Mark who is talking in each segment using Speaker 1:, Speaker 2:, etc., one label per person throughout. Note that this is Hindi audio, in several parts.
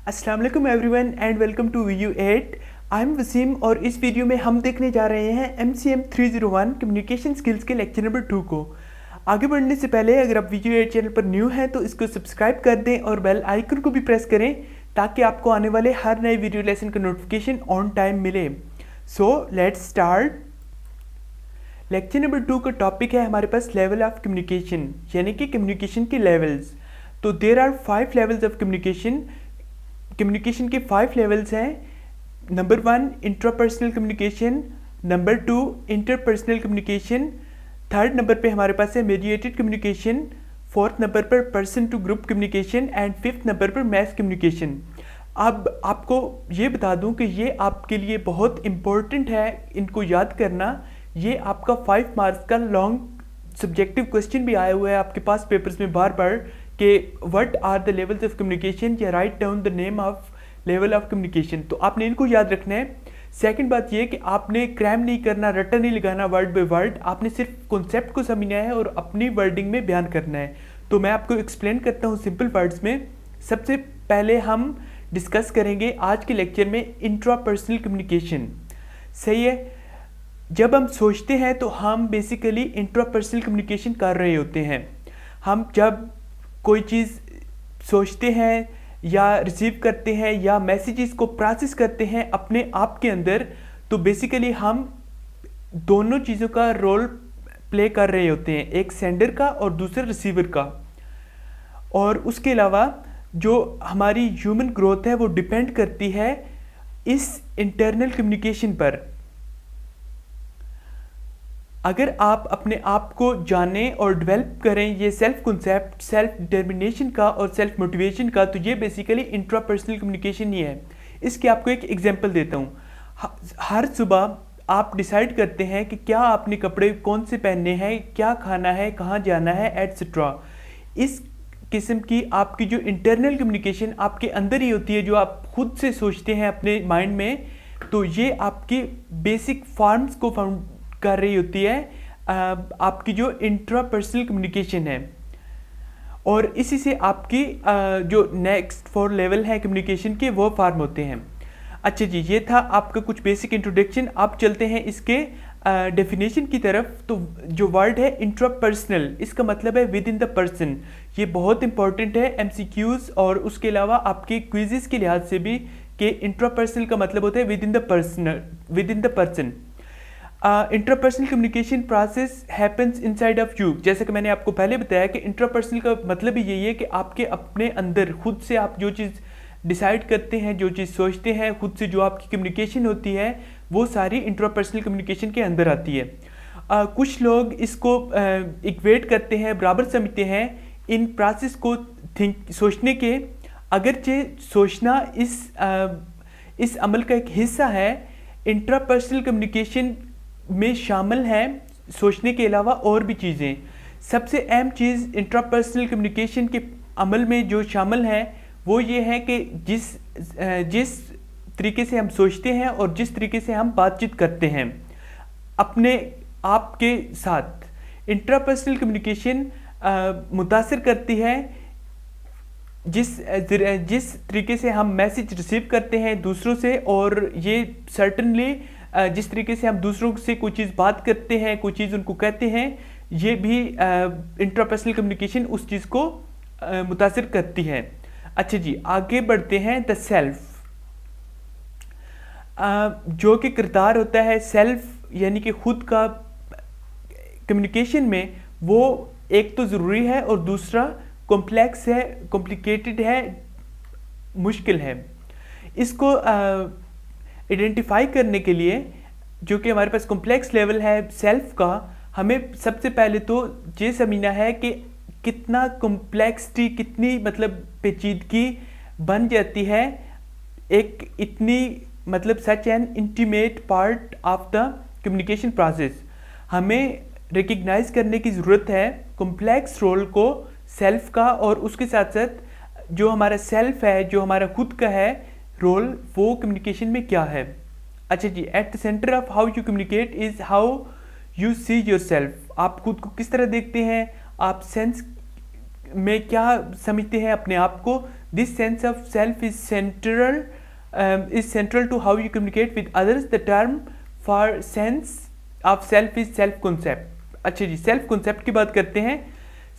Speaker 1: अस्सलाम वालेकुम everyone and welcome to VU8। I am Wasim और इस वीडियो में हम देखने जा रहे हैं MCM 301 कम्युनिकेशन स्किल्स के लेक्चर नंबर 2 को। आगे बढ़ने से पहले अगर आप VU8 चैनल पर न्यू हैं तो इसको सब्सक्राइब कर दें और बेल आइकन को भी प्रेस करें ताकि आपको आने वाले हर नए वीडियो लेसन का नोटिफिकेशन ऑन टाइम मिले। So let's start. Lecture number 2 का टॉपिक है हमारे पास लेवल ऑफ कम्युनिकेशन, यानी कि कम्युनिकेशन के लेवल्स। तो there are 5 levels of communication के 5 लेवल्स हैं। Number 1 intrapersonal communication, number 2 interpersonal communication, third number पे हमारे पास है मीडिएटेड कम्युनिकेशन, फोर्थ नंबर पर person to group communication and fifth number पर मैस कम्युनिकेशन। अब आपको ये बता दूं कि ये आपके लिए बहुत इम्पोर्टेंट है इनको याद करना। ये आपका 5 मार्क्स का लॉन्ग सब्जेक्टिव क्वेश्चन भी आया हुआ है आपके पास पेपर्स में बार बार कि what are the levels of communication या write down the name of level of communication. तो आपने इनको याद रखना है। सेकंड बात ये कि आपने क्रैम नहीं करना, रट्टा नहीं लगाना वर्ड बाय वर्ड, आपने सिर्फ कॉन्सेप्ट को समझना है और अपनी वर्डिंग में बयान करना है। तो मैं आपको एक्सप्लेन करता हूँ सिंपल वर्ड्स में। सबसे पहले हम डिस्कस करेंगे आज के लेक्चर में इंट्रापर्सनल कम्युनिकेशन। सही है, जब हम सोचते हैं तो हम बेसिकली इंट्रापर्सनल कम्युनिकेशन कर रहे होते हैं। हम जब कोई चीज़ सोचते हैं या रिसीव करते हैं या मैसेजेस को प्रोसेस करते हैं अपने आप के अंदर, तो बेसिकली हम दोनों चीज़ों का रोल प्ले कर रहे होते हैं, एक सेंडर का और दूसरा रिसीवर का। और उसके अलावा जो हमारी ह्यूमन ग्रोथ है वो डिपेंड करती है इस इंटरनल कम्युनिकेशन पर। अगर आप अपने आप को जानें और डेवलप करें ये सेल्फ कॉन्सेप्ट, सेल्फ डिटर्मिनेशन का और सेल्फ मोटिवेशन का, तो ये बेसिकली इंट्रापर्सनल कम्युनिकेशन ही है। इसके आपको एक एग्जांपल देता हूँ। हर सुबह आप डिसाइड करते हैं कि क्या आपने कपड़े कौन से पहनने हैं, क्या खाना है, कहाँ जाना है, एटसेट्रा। इस किस्म की आपकी जो इंटरनल कम्युनिकेशन आपके अंदर ही होती है, जो आप खुद से सोचते हैं अपने माइंड में, तो ये आपकी बेसिक फॉर्म्स को फाउंड कर रही होती है आपकी जो इंट्रापर्सनल कम्युनिकेशन है। और इसी से आपकी जो नेक्स्ट 4 लेवल है कम्युनिकेशन के वो फॉर्म होते हैं। अच्छा जी, ये था आपका कुछ बेसिक इंट्रोडक्शन। अब चलते हैं इसके डेफिनेशन की तरफ। तो जो वर्ड है इंट्रापर्सनल, इसका मतलब है विद इन द पर्सन। ये बहुत इंपॉर्टेंट है MCQs और उसके अलावा आपके क्विजेस के लिहाज से भी कि इंट्रापर्सनल का मतलब होता है with in the person. Intrapersonal communication process happens inside of you. जैसे कि मैंने आपको पहले बताया कि इंट्रापर्सनल का मतलब ही यही है कि आपके अपने अंदर खुद से आप जो चीज़ डिसाइड करते हैं, जो चीज़ सोचते हैं, खुद से जो आपकी कम्युनिकेशन होती है वो सारी इंट्रापर्सनल कम्युनिकेशन के अंदर आती है। कुछ लोग इसको इक्वेट करते हैं, बराबर समझते हैं इन प्रोसेस को सोचने के। अगरचे सोचना इस अमल का एक हिस्सा है, इंट्रापर्सनल कम्युनिकेशन में शामिल है सोचने के अलावा और भी चीज़ें। सबसे अहम चीज़ इंट्रापर्सनल कम्युनिकेशन के अमल में जो शामिल है वो ये है कि जिस तरीके से हम सोचते हैं और जिस तरीके से हम बातचीत करते हैं अपने आप के साथ, इंट्रापर्सनल कम्युनिकेशन मुतासिर करती है जिस तरीके से हम मैसेज रिसीव करते हैं दूसरों से। और ये सर्टनली जिस तरीके से हम दूसरों से कोई चीज़ बात करते हैं, कोई चीज़ उनको कहते हैं, ये भी इंट्रापर्सनल कम्युनिकेशन उस चीज़ को मुतासिर करती है। अच्छा जी, आगे बढ़ते हैं। द सेल्फ, जो कि किरदार होता है सेल्फ यानी कि खुद का कम्युनिकेशन में, वो एक तो ज़रूरी है और दूसरा कॉम्प्लेक्स है, कॉम्प्लिकेटेड है, मुश्किल है। इसको आइडेंटिफाई करने के लिए, जो कि हमारे पास कॉम्प्लेक्स लेवल है सेल्फ का, हमें सबसे पहले तो ये समझना है कि कितना कॉम्प्लेक्सिटी, कितनी मतलब पेचीदगी बन जाती है एक इतनी मतलब such an intimate part of the communication process. हमें रिकग्नाइज करने की ज़रूरत है कॉम्प्लेक्स रोल को सेल्फ का, और उसके साथ साथ जो हमारा सेल्फ है, जो हमारा खुद का है रोल, वो कम्युनिकेशन में क्या है। अच्छा जी, at the centre of how you communicate is how you see yourself. आप खुद को किस तरह देखते हैं, आप सेंस में क्या समझते हैं अपने आप को? This sense of self is central to how you communicate with others. The term for sense of self is self concept. अच्छा जी, सेल्फ कॉन्सेप्ट की बात करते हैं।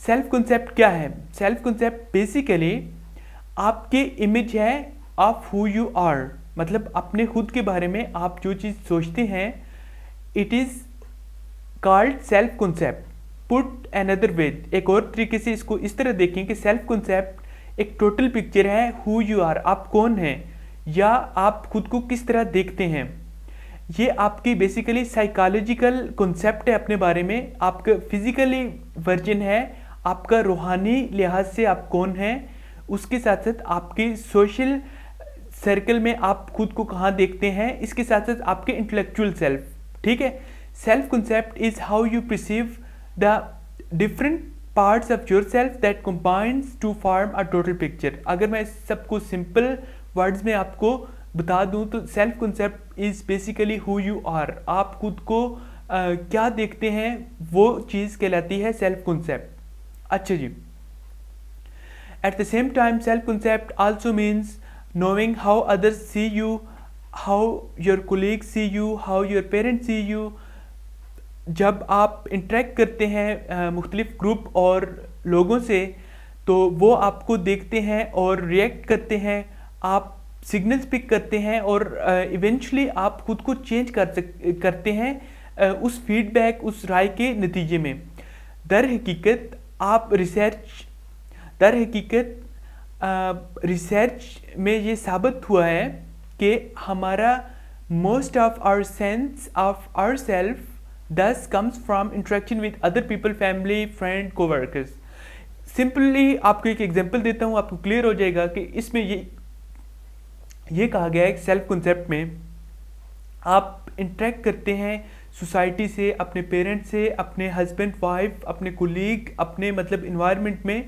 Speaker 1: सेल्फ कॉन्सेप्ट क्या है? सेल्फ कॉन्सेप्ट बेसिकली आपके इमेज है ऑफ हु यू आर, मतलब अपने खुद के बारे में आप जो चीज़ सोचते हैं, it is called self concept. Put another way, एक और तरीके से इसको इस तरह देखें कि सेल्फ कॉन्सेप्ट एक टोटल पिक्चर है हु यू आर, आप कौन हैं या आप खुद को किस तरह देखते हैं। ये आपकी बेसिकली साइकोलॉजिकल कॉन्सेप्ट है अपने बारे में, आपका फिजिकली वर्जन है, आपका रूहानी लिहाज से आप कौन हैं, उसके साथ साथ आपके सोशल सर्कल में आप खुद को कहाँ देखते हैं, इसके साथ साथ आपके इंटेलेक्चुअल सेल्फ। ठीक है, self concept is how you perceive the different parts of your self that combines to form a total picture. अगर मैं सबको सिंपल वर्ड्स में आपको बता दूं तो self concept is basically who you are, आप खुद को क्या देखते हैं वो चीज़ कहलाती है सेल्फ कॉन्सेप्ट। अच्छा जी, at the same time self concept also means knowing how others see you, how your colleagues see you, how your parents see you। जब आप इंटरेक्ट करते हैं मुख्तलिफ ग्रुप और लोगों से तो वो आपको देखते हैं और रिएक्ट करते हैं, आप सिग्नल्स पिक करते हैं और इवेंचुअली आप खुद को चेंज करते हैं उस फीडबैक, उस राय के नतीजे में। दर हकीकत रिसर्च में ये साबित हुआ है कि हमारा most of our sense of our self thus comes from interaction with other people, family, friend, coworkers. Simply आपको एक एग्जांपल देता हूँ, आपको क्लियर हो जाएगा कि इसमें ये कहा गया है कि सेल्फ कॉन्सेप्ट में आप इंटरेक्ट करते हैं सोसाइटी से, अपने पेरेंट्स से, अपने हस्बैंड वाइफ, अपने कोलीग, अपने मतलब इन्वायरमेंट में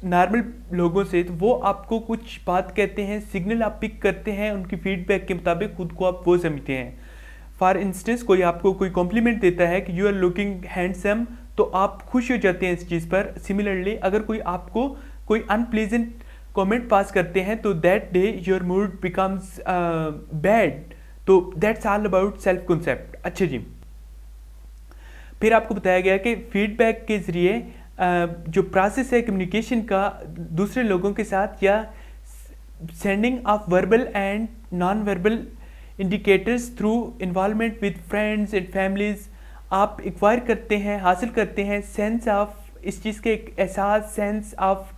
Speaker 1: नॉर्मल लोगों से, तो वो आपको कुछ बात कहते हैं, सिग्नल आप पिक करते हैं, उनकी फीडबैक के मुताबिक खुद को आप वो समझते हैं। फॉर इंस्टेंस कोई आपको कोई कॉम्प्लीमेंट देता है कि यू आर लुकिंग हैंडसम, तो आप खुश हो जाते हैं इस चीज़ पर। सिमिलरली अगर कोई आपको कोई अनप्लीजेंट कमेंट पास करते हैं तो that day your mood becomes bad. तो that's all about self concept. अच्छा जी, फिर आपको बताया गया कि फीडबैक के ज़रिए जो प्रोसेस है कम्युनिकेशन का दूसरे लोगों के साथ, या sending of verbal and non verbal indicators through involvement with friends and families, आप एक्वायर करते हैं, हासिल करते हैं सेंस ऑफ इस चीज़ के एक एहसास, सेंस ऑफ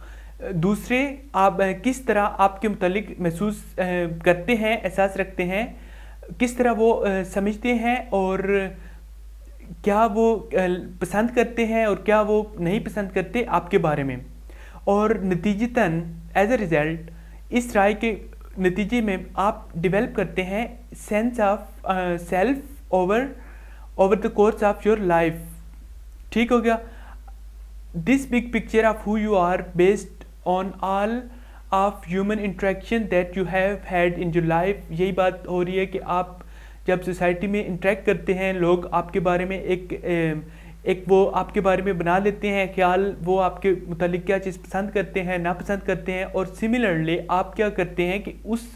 Speaker 1: दूसरे आप किस तरह आपके मुतालिक महसूस करते हैं, एहसास रखते हैं, किस तरह वो समझते हैं और क्या वो पसंद करते हैं और क्या वो नहीं पसंद करते आपके बारे में। और नतीजतन एज अ रिज़ल्ट इस राय के नतीजे में आप डेवलप करते हैं sense of self over the course of your life. ठीक हो गया। This big picture of who you are based on all of human interaction that you have had in your life. यही बात हो रही है कि आप जब सोसाइटी में इंटरेक्ट करते हैं, लोग आपके बारे में एक वो आपके बारे में बना लेते हैं ख्याल, वो आपके मुतालिक क्या चीज़ पसंद करते हैं, नापसंद करते हैं, और सिमिलरली आप क्या करते हैं कि उस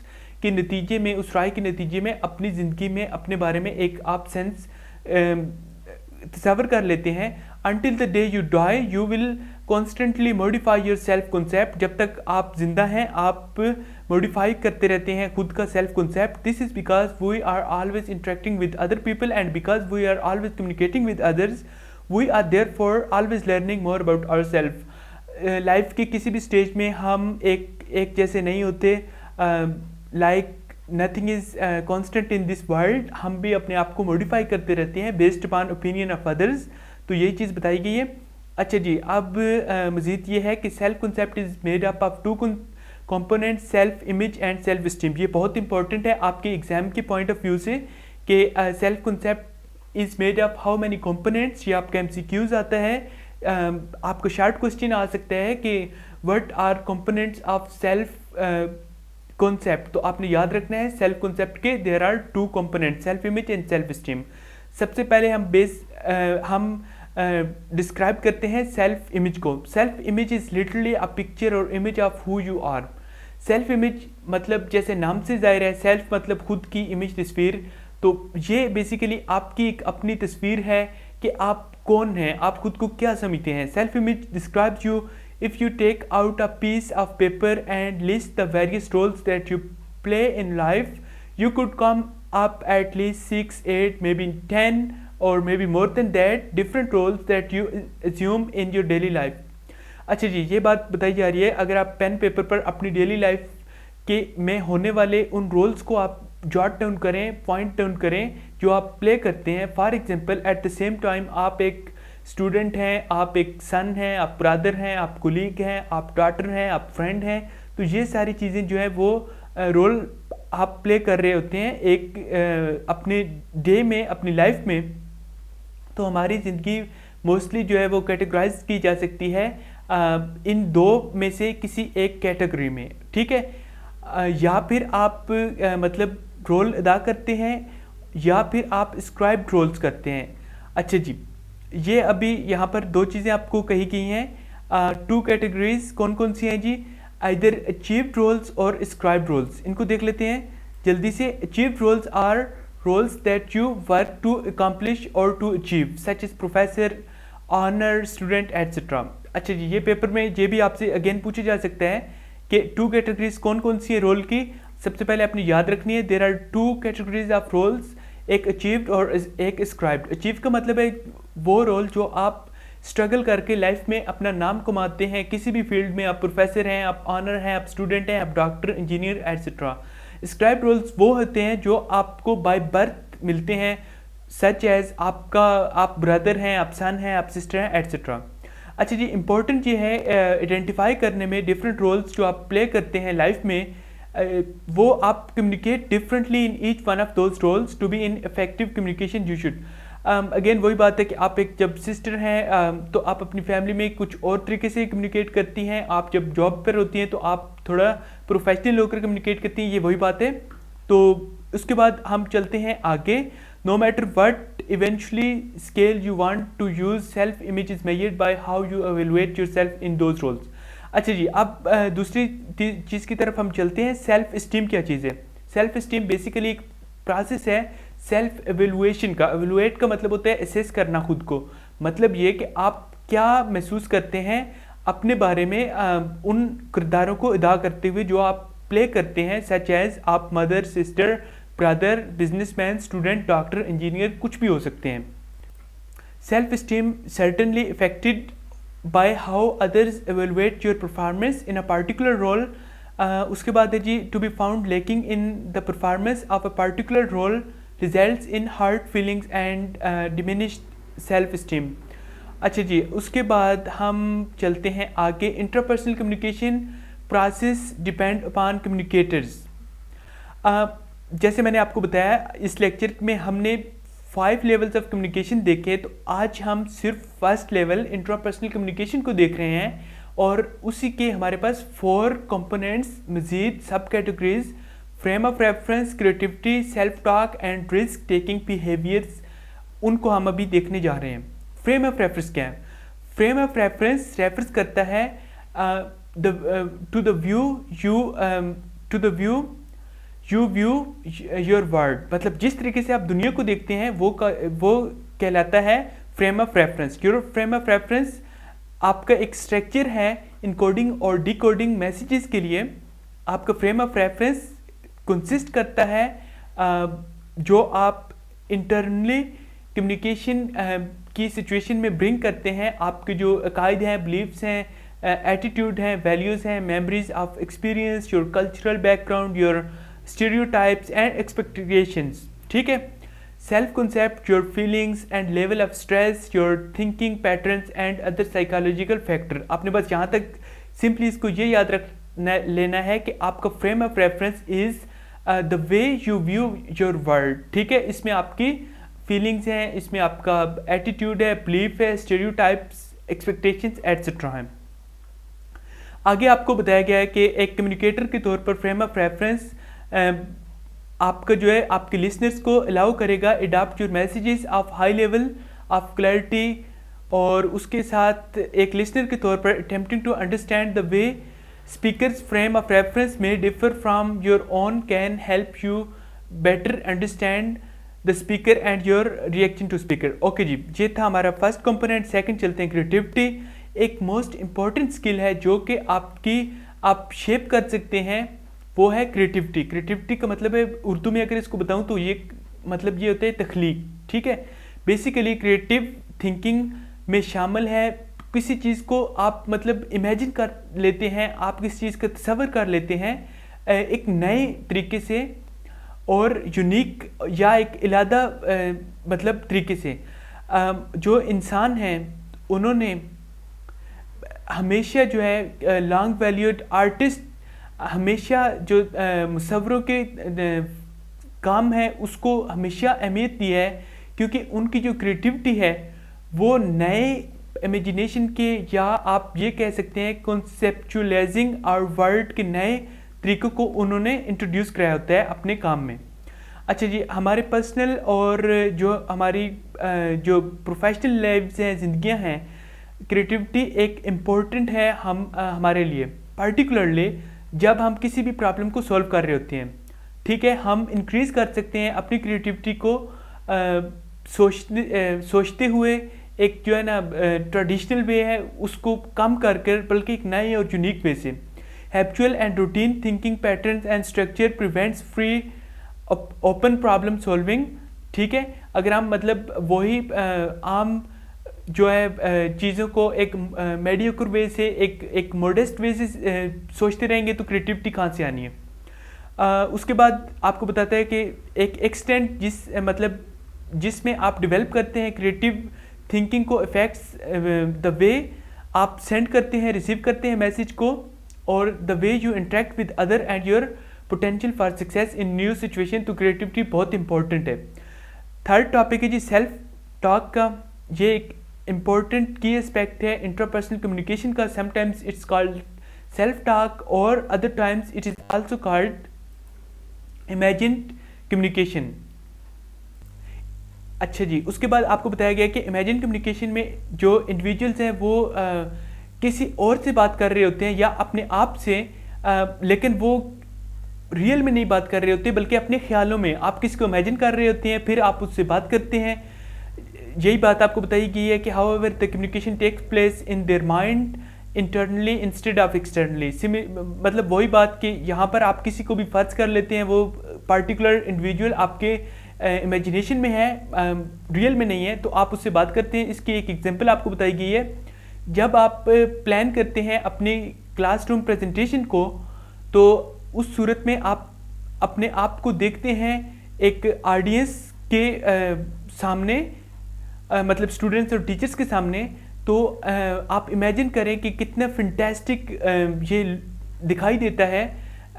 Speaker 1: के नतीजे में, उस राय के नतीजे में अपनी ज़िंदगी में अपने बारे में एक आप सेंस तस्वर कर लेते हैं। Until the day you die you will constantly modify your self concept. जब तक आप जिंदा हैं आप मॉडिफाई करते रहते हैं खुद का self concept. This is because we are always interacting with other people and because we are always communicating with others we are there for always learning more about our self. Life के किसी भी स्टेज में हम एक जैसे नहीं होते। Like nothing is constant in this world. हम भी अपने आप को मॉडिफाई करते रहते हैं based upon opinion of others. तो यही चीज़ बताई गई है। अच्छा जी, अब मज़ीद ये है कि self concept is made up of two component, self image and self esteem. ये बहुत इंपॉर्टेंट है आपके एग्जाम के पॉइंट ऑफ व्यू से कि self concept is made up how many components. ये आपका MCQs आता है। आपको शार्ट क्वेश्चन आ सकता है कि what are components of self concept. तो आपने याद रखना है सेल्फ कॉन्सेप्ट के there are two component, self image and self esteem. सबसे पहले हम डिस्क्राइब करते हैं सेल्फ इमेज को। Self image is literally a picture और image of who you are. Self image मतलब जैसे नाम से ज़ाहिर है, सेल्फ मतलब खुद की इमेज, तस्वीर। तो ये बेसिकली आपकी एक अपनी तस्वीर है कि आप कौन हैं, आप खुद को क्या समझते हैं। Self image describes you if you take out a piece of paper and list the various roles that you play in life, you could come up at least 6, 8, maybe 10 or maybe more than that different roles that you assume in your daily life। अच्छा जी, ये बात बताई जा रही है अगर आप पेन पेपर पर अपनी डेली लाइफ के में होने वाले उन रोल्स को आप जॉट डाउन करें, पॉइंट डाउन करें जो आप प्ले करते हैं। For example eight the same time आप एक स्टूडेंट हैं, आप एक सन हैं, आप ब्रदर हैं, आप कोलीग हैं, आप डॉटर हैं, आप फ्रेंड हैं। तो ये सारी चीज़ें जो है वो रोल आप प्ले कर रहे होते हैं एक अपने डे में, अपनी लाइफ में। तो हमारी ज़िंदगी मोस्टली जो है वो कैटेगराइज की जा सकती है इन दो में से किसी एक कैटेगरी में, ठीक है। या फिर आप मतलब रोल अदा करते हैं या फिर आप स्क्राइब्ड रोल्स करते हैं। अच्छा जी, ये अभी यहाँ पर दो चीज़ें आपको कही गई हैं। टू कैटेगरीज कौन कौन सी हैं जी? आइदर अचीव्ड रोल्स और स्क्राइब्ड रोल्स। इनको देख लेते हैं जल्दी से। Achieved roles are roles that you work to accomplish और to achieve, such as professor, honour student etcetera. अच्छा जी, ये पेपर में ये भी आपसे अगेन पूछा जा सकता है कि टू कैटेगरीज कौन कौन सी है रोल की। सबसे पहले आपने याद रखनी है, there are two categories of roles, एक अचीव्ड और एक स्क्राइब्ड। अचीव का मतलब है वो रोल जो आप स्ट्रगल करके लाइफ में अपना नाम कमाते हैं किसी भी फील्ड में। आप प्रोफेसर हैं, आप ऑनर हैं, आप स्टूडेंट हैं, आप doctor, engineer etcetera. Scribed roles वो होते हैं जो आपको बाय बर्थ मिलते हैं, सच एज आप ब्रदर हैं, आप सन हैं, आप सिस्टर हैं एटसेट्रा। अच्छा जी, इंपॉर्टेंट ये है आइडेंटिफाई करने में डिफरेंट रोल्स जो आप प्ले करते हैं लाइफ में, वो आप communicate differently in each one of those roles to be in effective communication you should. Again वही बात है कि आप एक जब सिस्टर हैं तो आप अपनी फैमिली में कुछ और तरीके से कम्युनिकेट करती हैं। आप जब जॉब पर होती हैं तो आप थोड़ा प्रोफेशनल होकर कम्युनिकेट करती हैं, ये वही बात है। तो उसके बाद हम चलते हैं आगे। No matter what eventually scale you want to use, self image is measured by how you evaluate your self in those roles. अच्छा जी, अब दूसरी चीज़ की तरफ हम चलते हैं। सेल्फ इस्टीम क्या चीज़ है? सेल्फ इस्टीम बेसिकली एक प्रोसेस है सेल्फ एवेलुएशन का। एवेलुएट का मतलब होता है असेस करना खुद को। मतलब ये कि आप क्या महसूस करते हैं अपने बारे में उन किरदारों को अदा करते हुए जो आप प्ले करते हैं, सच एज आप mother, sister, brother, businessman, student, doctor, engineer, कुछ भी हो सकते हैं। Self esteem certainly affected by how others evaluate your performance in a particular role. उसके बाद है जी, to be found lacking in the performance of a particular role results in hurt feelings and diminished self esteem. अच्छा जी, उसके बाद हम चलते हैं आगे। Interpersonal communication process depend upon communicators. जैसे मैंने आपको बताया इस लेक्चर में हमने 5 लेवल्स ऑफ कम्युनिकेशन देखे, तो आज हम सिर्फ फर्स्ट लेवल इंटरपर्सनल कम्युनिकेशन को देख रहे हैं और उसी के हमारे पास 4 कंपोनेंट्स, मजीद सब categories, frame of reference, creativity, self talk and risk taking behaviours, उनको हम अभी देखने जा रहे हैं। फ्रेम ऑफ रेफरेंस क्या है? फ्रेम ऑफ रेफरेंस रेफरेंस करता है to the view you view your world, मतलब जिस तरीके से आप दुनिया को देखते हैं वो कहलाता है frame of reference. Your frame of reference आपका एक स्ट्रक्चर है इनकोडिंग और डिकोडिंग मैसेजेस के लिए। आपका फ्रेम ऑफ रेफरेंस कंसिस्ट करता है जो आप इंटरनली कम्युनिकेशन की सिचुएशन में ब्रिंग करते हैं। आपके जो अकायद हैं, बिलीव्स हैं, एटीट्यूड हैं, वैल्यूज़ हैं, memories of experience, your cultural background, your stereotypes and expectations, ठीक है। Self concept, your feelings and level of stress, your thinking patterns and other psychological factor. आपने बस यहाँ तक सिंपली इसको ये याद लेना है कि आपका frame of reference is the way you view your world, ठीक है। इसमें आपकी फीलिंग्स हैं, इसमें आपका एटीट्यूड है, बिलीफ है, स्टीरियोटाइप्स, एक्सपेक्टेशंस एटसेट्रा हैं। आगे आपको बताया गया है कि एक कम्युनिकेटर के तौर पर फ्रेम ऑफ रेफरेंस आपका जो है आपके लिसनर्स को अलाउ करेगा adopt your messages of high level of clarity और उसके साथ एक लिसनर के तौर पर attempting to understand the way speakers frame of reference में differ from your own can help you better understand the speaker and your reaction to speaker. Okay जी, ये था हमारा फर्स्ट कंपोनेंट। सेकंड चलते हैं क्रिएटिविटी। एक मोस्ट इम्पॉर्टेंट स्किल है जो कि आप शेप कर सकते हैं, वो है क्रिएटिविटी। क्रिएटिविटी का मतलब है, उर्दू में अगर इसको बताऊं तो ये मतलब ये होता है तख्लीक। ठीक है, बेसिकली क्रिएटिव थिंकिंग में शामिल है किसी चीज़ को आप मतलब इमेजिन कर लेते हैं, आप किसी चीज़ का तस्वर कर लेते हैं एक नए तरीके से और यूनिक या एक इलादा मतलब तरीके से। जो इंसान हैं उन्होंने हमेशा जो है लॉन्ग वैल्यूड आर्टिस्ट हमेशा जो मुसव्वरों के काम है उसको हमेशा अहमियत दी है, क्योंकि उनकी जो क्रिएटिविटी है वो नए इमेजिनेशन के, या आप ये कह सकते हैं कॉन्सेप्चुअलाइजिंग आवर वर्ल्ड के नए तरीक़ों को उन्होंने इंट्रोड्यूस कराया होता है अपने काम में। अच्छा जी, हमारे पर्सनल और जो हमारी जो प्रोफेशनल लाइफ्स हैं, ज़िंदगियां हैं, क्रिएटिविटी एक इम्पोर्टेंट है हमारे लिए, पर्टिकुलरली जब हम किसी भी प्रॉब्लम को सॉल्व कर रहे होते हैं। ठीक है, हम इंक्रीज़ कर सकते हैं अपनी क्रिएटिविटी को सोचते हुए, एक जो है ना ट्रेडिशनल वे है उसको कम कर बल्कि एक नए और यूनिक वे से। Habitual and routine thinking patterns and structure prevents free open problem solving. ठीक है, अगर हम मतलब वही आम जो है चीज़ों को एक मेडियोकर वे से, एक मॉडेस्ट वे से सोचते रहेंगे तो क्रिएटिविटी कहाँ से आनी है। उसके बाद आपको बताता है कि एक एक्सटेंट जिसमें आप डेवलप करते हैं क्रिएटिव थिंकिंग को इफेक्ट्स द वे आप सेंड करते हैं, रिसीव करते हैं मैसेज को, और the way you interact with other and your potential for success in new situation. तो क्रिएटिविटी बहुत इंपॉर्टेंट है। थर्ड टॉपिक है जी सेल्फ टॉक का। ये एक इम्पॉर्टेंट की एस्पेक्ट है इंट्रापर्सनल कम्युनिकेशन का। Sometimes it's called self talk और other times it is also called imagined communication. अच्छा जी, उसके बाद आपको बताया गया कि इमेजिन कम्युनिकेशन में जो इंडिविजुअल्स हैं वो किसी और से बात कर रहे होते हैं या अपने आप से, लेकिन वो रियल में नहीं बात कर रहे होते बल्कि अपने ख्यालों में आप किसी को इमेजिन कर रहे होते हैं, फिर आप उससे बात करते हैं। यही बात आपको बताई गई है कि however the communication takes place in their mind internally instead of externally. मतलब वही बात कि यहाँ पर आप किसी को भी फर्ज कर लेते हैं, वो पार्टिकुलर इंडिविजुअल आपके इमेजिनेशन में है, रियल में नहीं है, तो आप उससे बात करते हैं। इसकी एक एग्जांपल आपको बताई गई है। जब आप प्लान करते हैं अपने क्लासरूम प्रेजेंटेशन को, तो उस सूरत में आप अपने आप को देखते हैं एक ऑडियंस के सामने, मतलब स्टूडेंट्स और टीचर्स के सामने। तो आप इमेजिन करें कि कितना फैंटास्टिक ये दिखाई देता है।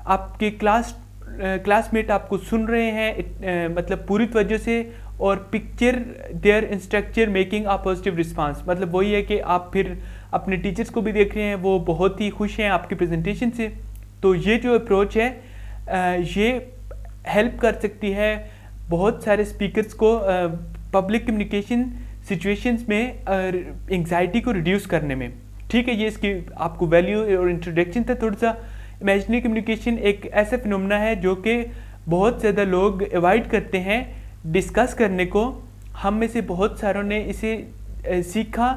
Speaker 1: आपके क्लासमेट आपको सुन रहे हैं मतलब पूरी तवज्जो से, और picture their instructor making a positive response. मतलब वही है कि आप फिर अपने टीचर्स को भी देख रहे हैं, वो बहुत ही खुश हैं आपके प्रेजेंटेशन से। तो ये जो अप्रोच है ये हेल्प कर सकती है बहुत सारे स्पीकर्स को पब्लिक कम्युनिकेशन सिचुएशंस में एंग्जाइटी को रिड्यूस करने में। ठीक है, ये इसकी आपको वैल्यू और इंट्रोडक्शन था थोड़ा सा। इमेजिनरी कम्युनिकेशन एक ऐसा फिनोमेना है जो कि बहुत ज़्यादा लोग अवॉइड करते हैं डिस्कस करने को। हम में से बहुत सारों ने इसे सीखा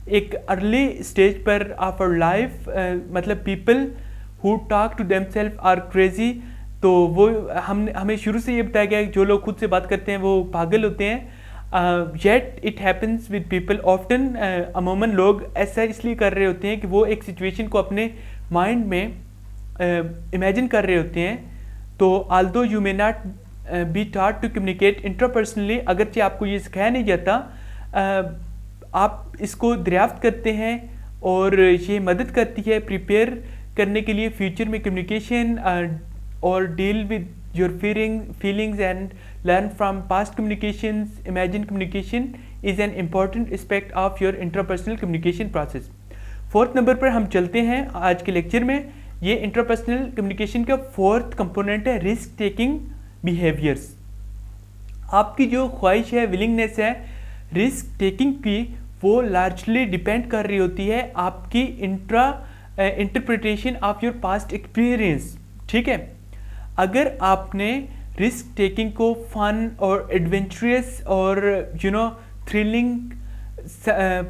Speaker 1: एक अर्ली स्टेज पर ऑफ आवर लाइफ। मतलब people who talk to themselves are crazy. तो वो हमें शुरू से ये बताया गया कि जो लोग खुद से बात करते हैं वो पागल होते हैं। Yet it happens with people often. अमूमन लोग ऐसा इसलिए कर रहे होते हैं कि वो एक सिचुएशन को अपने माइंड में इमेजिन कर रहे होते हैं। तो although you may not be taught to communicate intrapersonally, अगरचे आपको ये सिखाया नहीं जाता, आप इसको दरियाफ्त करते हैं और ये मदद करती है प्रिपेयर करने के लिए फ्यूचर में कम्युनिकेशन और deal with your feelings and learn from past communications. Imagine communication is an important aspect of your intrapersonal communication process. Fourth number पर हम चलते हैं आज के लेक्चर में। ये इंट्रापर्सनल कम्युनिकेशन का फोर्थ कंपोनेंट है रिस्क टेकिंग बिहेवियर्स। आपकी जो ख्वाहिश है, विलिंगनेस है रिस्क टेकिंग की, वो लार्जली डिपेंड कर रही होती है आपकी interpretation of your past experience. ठीक है, अगर आपने रिस्क टेकिंग को फन और एडवेंचरस और थ्रिलिंग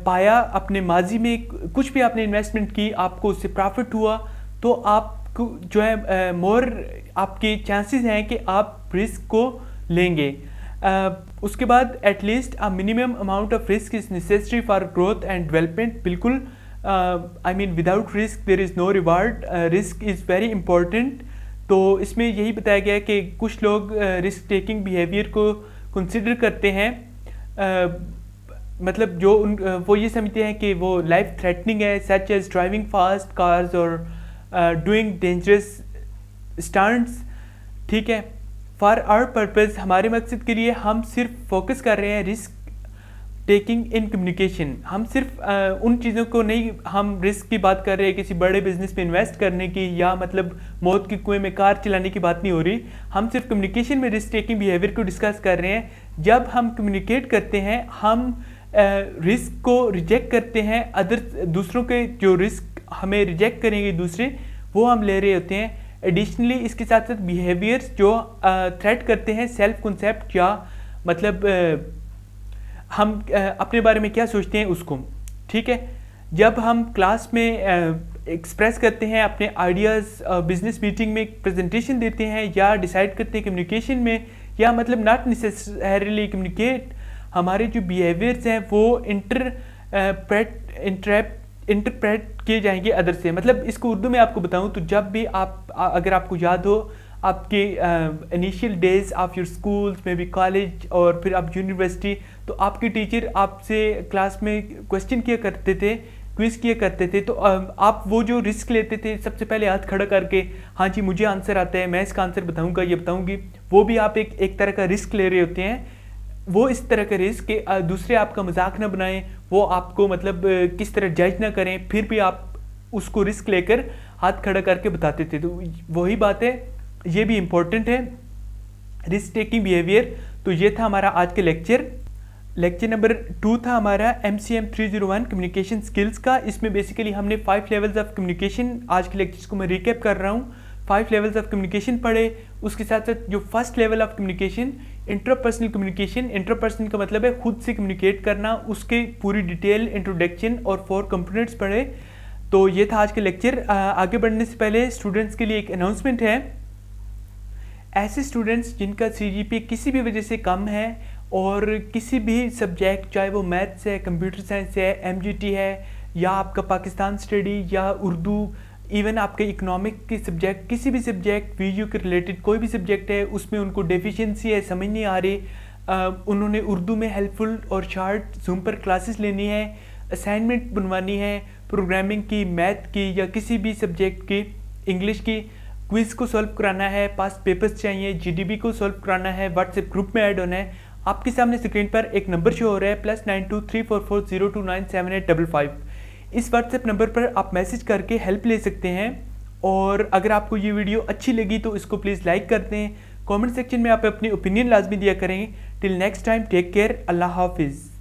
Speaker 1: पाया, अपने माजी में कुछ भी आपने इन्वेस्टमेंट की, आपको उससे प्रॉफिट हुआ, तो आपको जो है मोर आपके चांसेस हैं कि आप रिस्क को लेंगे। उसके बाद at least a minimum amount of risk is necessary for growth and development. बिल्कुल, I mean without risk there is no reward, risk is very important. तो इसमें यही बताया गया कि कुछ लोग रिस्क टेकिंग बिहेवियर को कंसिडर करते हैं, मतलब जो वो ये समझते हैं कि वो लाइफ थ्रेटनिंग है, such as driving fast cars और डूइंग डेंजरस स्टंट्स। ठीक है, फॉर आवर पर्पस, हमारे मकसद के लिए हम सिर्फ फोकस कर रहे हैं रिस्क टेकिंग इन कम्युनिकेशन। हम सिर्फ उन चीज़ों को नहीं, हम रिस्क की बात कर रहे हैं किसी बड़े बिजनेस में इन्वेस्ट करने की, या मतलब मौत के कुएं में कार चलाने की बात नहीं हो रही। हम सिर्फ कम्युनिकेशन में रिस्क टेकिंग बिहेवियर को डिस्कस कर रहे हैं। जब हम कम्युनिकेट करते हैं, हम रिस्क को रिजेक्ट करते हैं, दूसरों के जो रिस्क हमें रिजेक्ट करेंगे दूसरे, वो हम ले रहे होते हैं। एडिशनली इसके साथ साथ बिहेवियर्स जो थ्रेट करते हैं सेल्फ कॉन्सेप्ट, या मतलब हम अपने बारे में क्या सोचते हैं उसको। ठीक है, जब हम क्लास में एक्सप्रेस करते हैं अपने आइडियाज़, बिजनेस मीटिंग में प्रेजेंटेशन देते हैं, या डिसाइड करते हैं कम्युनिकेशन में, या मतलब नॉट नेसेसरीली कम्युनिकेट, हमारे जो बिहेवियर्स हैं वो इंटरप्रेट किए जाएंगे अदर से। मतलब इसको उर्दू में आपको बताऊं तो जब भी आप, अगर आपको याद हो आपके initial days of your schools में भी, कॉलेज और फिर आप यूनिवर्सिटी, तो आपके टीचर आपसे क्लास में क्वेश्चन किया करते थे, क्विज किया करते थे, तो आप वो जो रिस्क लेते थे सबसे पहले हाथ खड़ा करके, हाँ जी मुझे आंसर आता है, मैं इसका आंसर बताऊंगा, ये बताऊंगी, वो भी आप एक तरह का रिस्क ले रहे होते हैं। वो इस तरह का रिस्क कि दूसरे आपका मजाक ना बनाएं, वो आपको मतलब किस तरह जज ना करें, फिर भी आप उसको रिस्क लेकर हाथ खड़ा करके बताते थे। तो वही बात है, ये भी इम्पोर्टेंट है रिस्क टेकिंग बिहेवियर। तो ये था हमारा आज के लेक्चर नंबर 2 था हमारा MCM 301 कम्युनिकेशन स्किल्स का। इसमें बेसिकली हमने 5 लेवल्स ऑफ कम्युनिकेशन, आज के लेक्चर्स को मैं रिकैप कर रहा हूँ, 5 लेवल्स ऑफ कम्युनिकेशन पढ़े। उसके साथ साथ जो first level of communication, intrapersonal communication, intrapersonal का मतलब है खुद से कम्युनिकेट करना, उसके पूरी डिटेल इंट्रोडक्शन और 4 कंपोनेंट्स पढ़े। तो ये था आज के लेक्चर। आगे बढ़ने से पहले स्टूडेंट्स के लिए एक अनाउंसमेंट है। ऐसे स्टूडेंट्स जिनका CGPA किसी भी वजह से कम है और किसी भी सब्जेक्ट, चाहे वो मैथ्स है, कंप्यूटर साइंस है, MGT है, या आपका पाकिस्तान स्टडी या उर्दू, इवन आपके इकोनॉमिक के सब्जेक्ट, किसी भी सब्जेक्ट VU के रिलेटेड कोई भी सब्जेक्ट है, उसमें उनको डेफिशिएंसी है, समझ नहीं आ रही, उन्होंने उर्दू में हेल्पफुल और शार्ट जूम पर क्लासेस लेनी है, असाइनमेंट बनवानी है, प्रोग्रामिंग की, मैथ की, या किसी भी सब्जेक्ट की, इंग्लिश की, क्विज़ को सॉल्व कराना है, पास्ट पेपर्स चाहिए, GDB को सॉल्व कराना है, व्हाट्सएप ग्रुप में ऐड होना है। आपके सामने स्क्रीन पर एक नंबर शो हो रहा है +923440297855। इस व्हाट्सएप नंबर पर आप मैसेज करके हेल्प ले सकते हैं। और अगर आपको ये वीडियो अच्छी लगी तो इसको प्लीज़ लाइक कर दें। कमेंट सेक्शन में आप अपनी ओपिनियन लाजमी दिया करें। Till next time, take care, Allah हाफिज़।